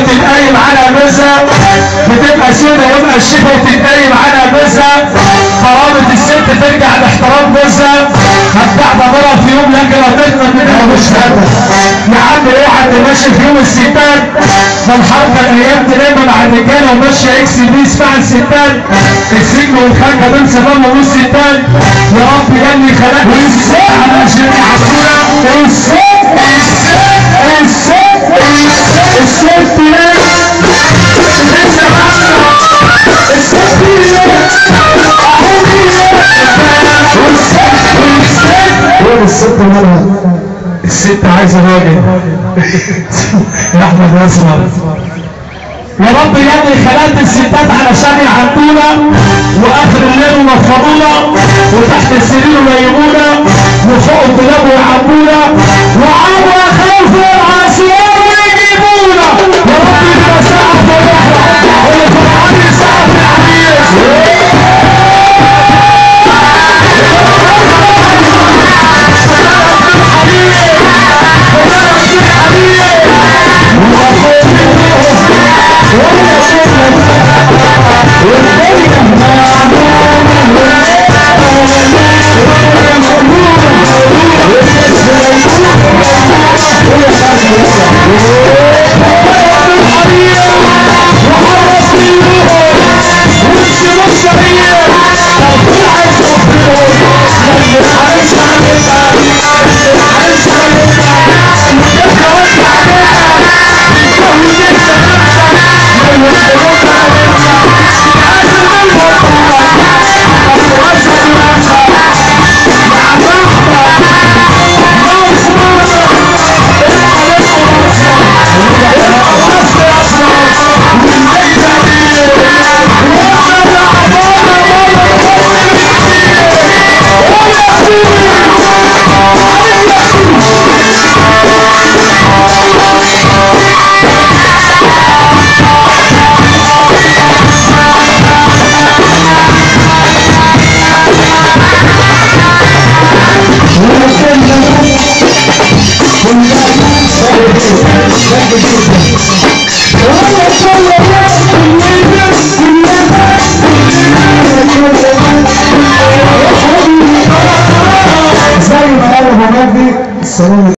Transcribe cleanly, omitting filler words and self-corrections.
وتتقيم على جوزها، بتبقى سودة ويبقى الشفا وتتقيم على جوزها. كرامة الست ترجع لاحترام جوزها. هتباع ضميرها في يوم لكن هتضمن منها مش هدف. يا عم ايه حد ماشي في يوم الستات؟ ده الحركة الايام تلم مع الرجالة وماشية اكس بيس مع الستات. السجن والخارجة دول سبب ونص ستات. يا رب يلي خلق الست علشان يحصلها الست ليه؟ لسه بقى الست ليه؟ الست مالها؟ الست عايزه راجل. يا احمد اسمر يا رب يلي خلقت الستات علشان يعدونا واخر الليل ينفضونا وتحت السرير ينيمونا وفوق الدولاب يعبونا وعبوا خوف العصيان ويجيبونا. يا رب يبقى ساعه فرحنا واللي فرحان ساعه في العريس. زي ما قال ابو مجدي السلام